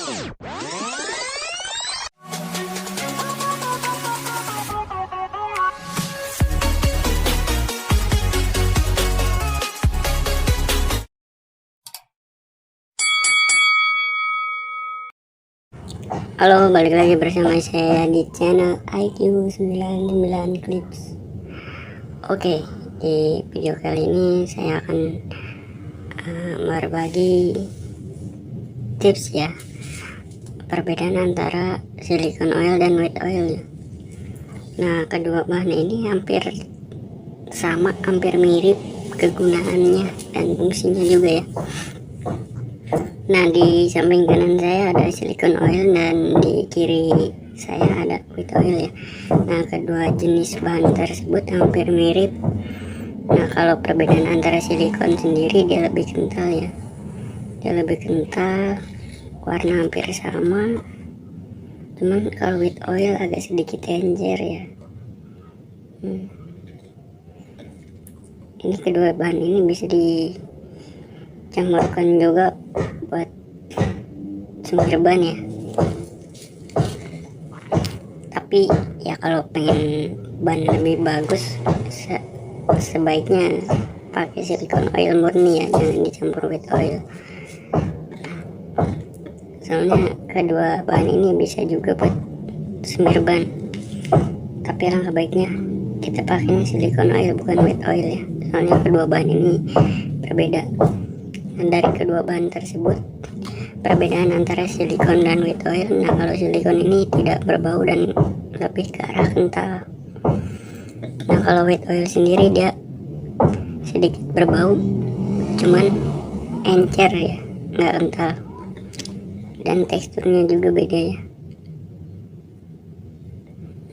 Halo, balik lagi bersama saya di channel IQ 99 Clips. Oke, di video kali ini saya akan berbagi tips ya, perbedaan antara silicone oil dan white oil. Nah, kedua bahan ini hampir sama, hampir mirip kegunaannya dan fungsinya juga ya. Nah, di samping kanan saya ada silicone oil dan di kiri saya ada white oil ya. Nah, kedua jenis bahan tersebut hampir mirip. Nah, kalau perbedaan antara silikon sendiri, dia lebih kental ya. Dia lebih kental, warna hampir sama. Cuman kalau white oil agak sedikit encer ya. Ini kedua bahan ini bisa dicampurkan juga buat semir ban ya. Tapi ya kalau pengen ban lebih bagus, sebaiknya pakai silicone oil murni ya, jangan dicampur white oil. Soalnya kedua bahan ini bisa juga buat semir ban, tapi alangkah baiknya kita pakai silicone oil bukan white oil ya, soalnya kedua bahan ini berbeda. Dan dari kedua bahan tersebut, perbedaan antara silikon dan white oil. Nah, kalau silikon ini tidak berbau dan lebih ke arah kental. Nah, kalau white oil sendiri dia sedikit berbau, cuman encer ya, nggak kental. Dan teksturnya juga beda ya.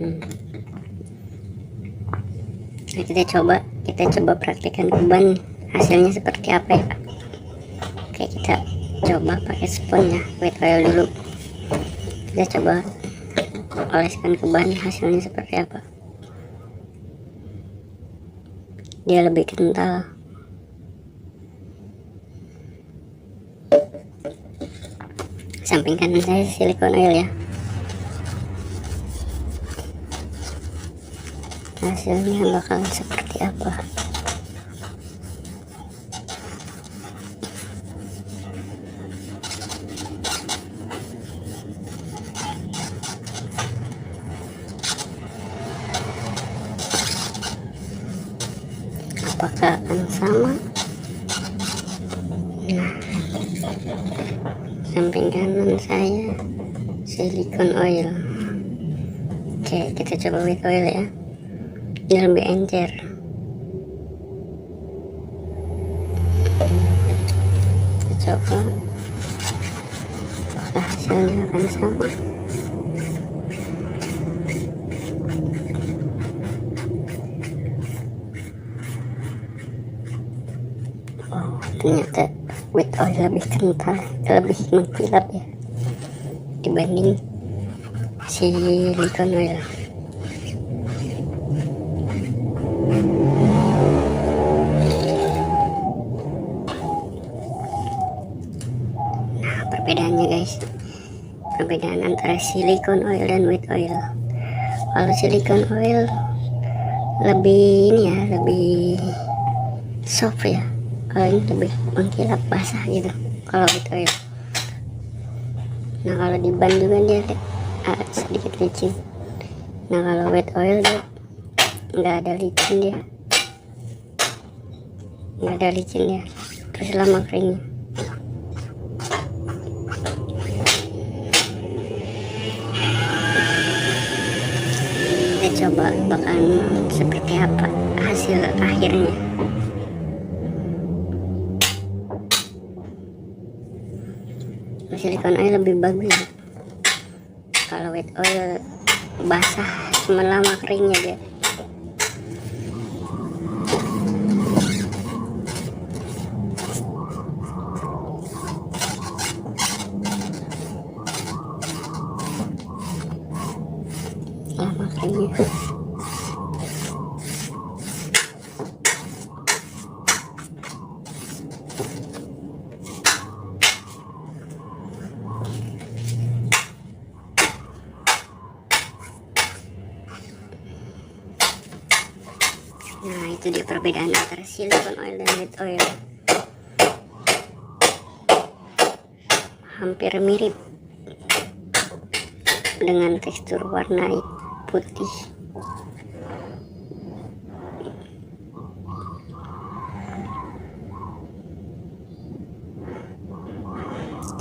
Nah, kita coba praktekkan ke ban, hasilnya seperti apa ya. Oke, kita coba pakai spons ya, white oil dulu. Kita coba oleskan ke ban, hasilnya seperti apa. Dia lebih kental. Samping kanan saya silicone oil ya. Hasilnya bakal seperti apa. Apakah akan sama? Nah, samping kanan saya silicone oil. Oke, kita coba white oil ya. Dia lebih encer. Kita coba apakah hasilnya akan sama. Oh, ternyata white oil lebih kental, lebih mengkilap ya dibanding silicone oil. Nah, perbedaannya guys, perbedaan antara silicone oil dan white oil. Kalau silicone oil lebih ini ya, lebih soft ya. Kalau ini lebih mengkilap, basah gitu kalau white oil. Nah, kalau di ban juga dia sedikit licin. Nah, kalau white oil dia nggak ada licin, terus lama keringnya. Kita coba bakal seperti apa hasil akhirnya. Silicone oil lebih bagus ya. Kalau white oil basah, cuma lama keringnya dia. Lama keringnya. Itu dia perbedaan antara silicone oil dan wet oil. Hampir mirip dengan tekstur warna putih.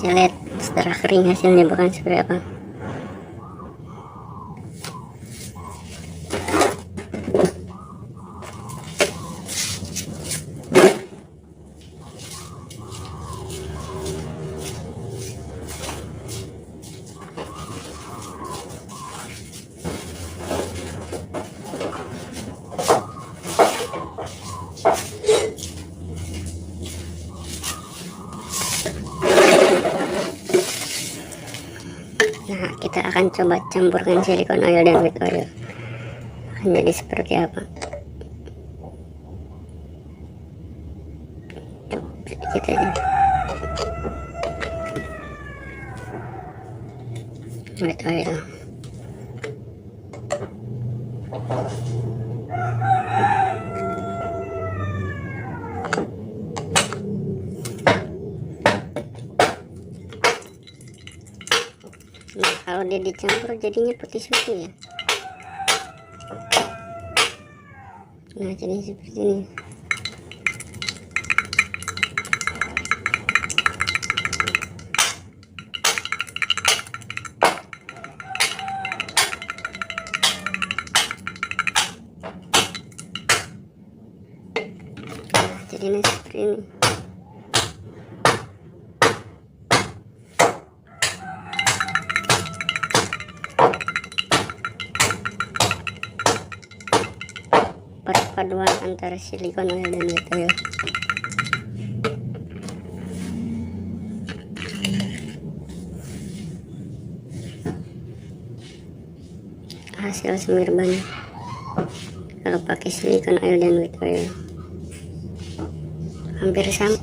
Kita lihat setelah kering hasilnya bukan seperti apa. Nah, kita akan coba campurkan silicone oil dan wet oil. Akan jadi seperti apa? Sedikit aja. Wet oil. Nah, kalau dia dicampur jadinya putih susu ya. Nah, jadi seperti ini. Nah, jadinya seperti ini. Perpaduan antara silicone oil dan wet oil. Hasil semir ban kalau pakai silicone oil dan wet oil hampir sama.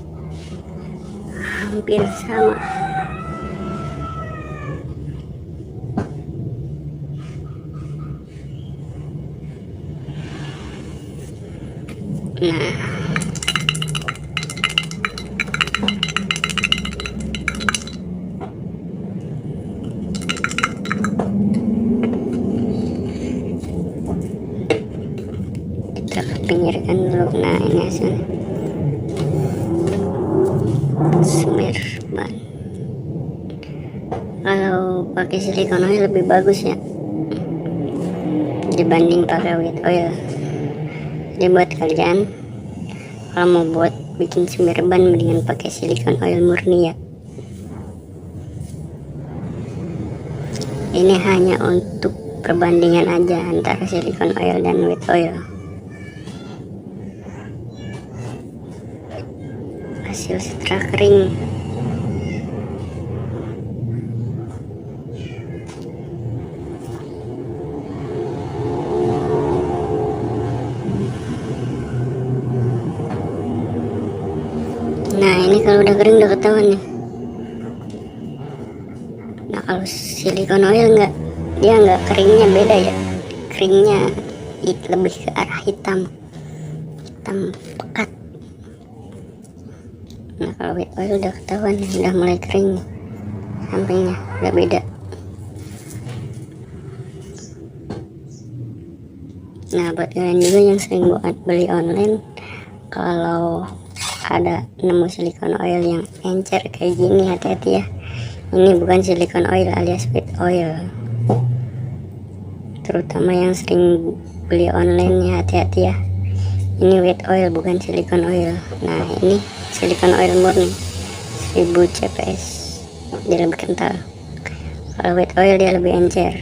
Nah, kita pinggirkan dulu. Nah, ini hasilnya semir ban. Kalau pakai silicone oil lebih bagus ya dibanding pakai wet oil. Jadi buat kalian kalau mau buat bikin semir ban mendingan pakai silicone oil murni ya. Ini hanya untuk perbandingan aja antara silicone oil dan wet oil. Hasil setelah kering. Nah, ini kalau udah kering udah ketahuan nih. Nah, kalau silicone oil dia nggak keringnya beda ya. Keringnya lebih ke arah hitam pekat. Nah, kalau wet oil udah ketahuan nih, udah mulai kering nih. Sampingnya udah beda. Nah, buat kalian juga yang sering buat beli online, kalau ada nemu silicone oil yang encer kayak gini, hati-hati ya. Ini bukan silicone oil alias wet oil. Terutama yang sering beli online ya, hati-hati ya. Ini wet oil bukan silicone oil. Nah, ini silicone oil murni 1000 CPS, dia lebih kental. Kalau wet oil dia lebih encer.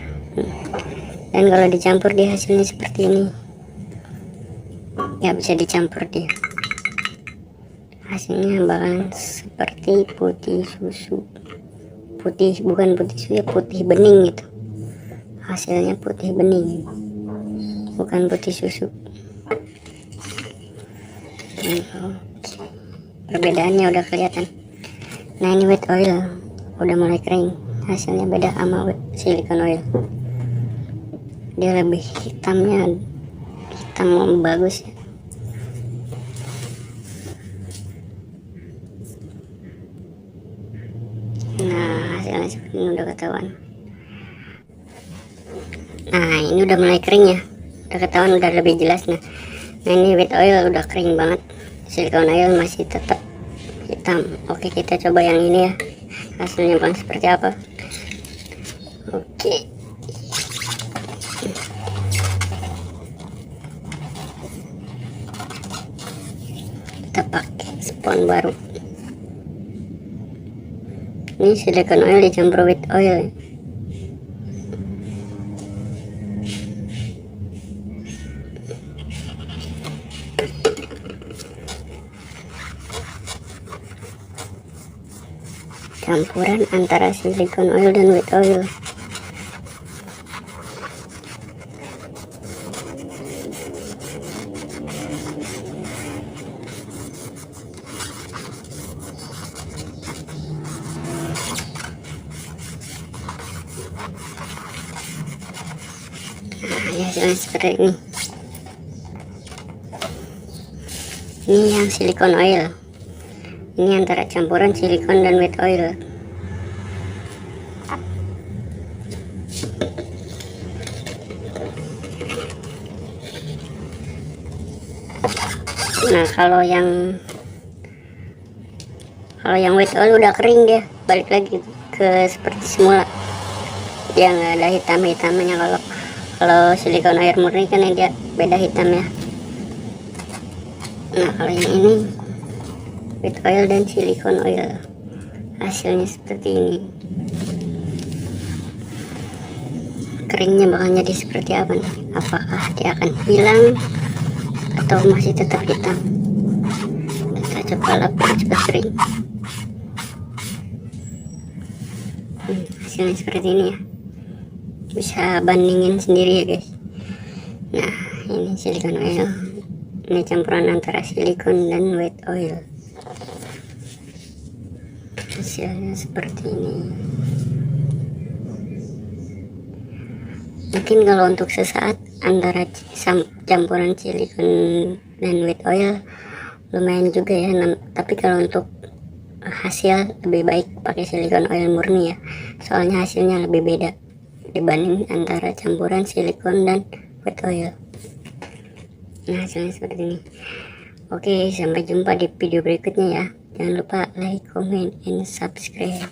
Dan kalau dicampur dia hasilnya seperti ini. Ya, bisa dicampur dia. Hasilnya bakalan seperti putih susu. Putih, bukan putih susu ya, putih bening gitu. Hasilnya putih bening, bukan putih susu. Perbedaannya udah kelihatan. Nah, ini wet oil udah mulai kering. Hasilnya beda sama silicone oil. Dia lebih hitam bagus ya. Nah, hasilnya seperti ini, udah ketahuan. Nah, ini udah mulai kering ya, udah ketahuan, udah lebih jelas. Nah ini wet oil udah kering banget, silicone oil masih tetap hitam. Oke, kita coba yang ini ya, hasilnya bang seperti apa. Oke, kita pakai spons baru. Ini silicone oil dicampur wet oil. Campuran antara silicone oil dan wet oil. Nah, ya hasilnya seperti ini. Ini yang silicone oil. Ini antara campuran silikon dan wet oil. Nah, kalau yang wet oil udah kering, dia balik lagi ke seperti semula, dia nggak ada hitam-hitamnya. Kalau silikon air murni kan dia beda hitam ya. Nah, kalau yang ini wet oil dan silicone oil, hasilnya seperti ini. Keringnya bakal jadi seperti apa nih? Apakah dia akan hilang atau masih tetap hitam? Kita coba lap cepat kering. Hasilnya seperti ini ya, bisa bandingin sendiri ya guys. Nah, ini silicone oil, ini campuran antara silikon dan wet oil. Hasilnya seperti ini. Mungkin kalau untuk sesaat antara campuran silikon dan wet oil lumayan juga ya, tapi kalau untuk hasil lebih baik pakai silikon oil murni ya, soalnya hasilnya lebih beda dibanding antara campuran silikon dan wet oil. Nah, hasilnya seperti ini. Oke, sampai jumpa di video berikutnya ya. Jangan lupa like, comment, and subscribe.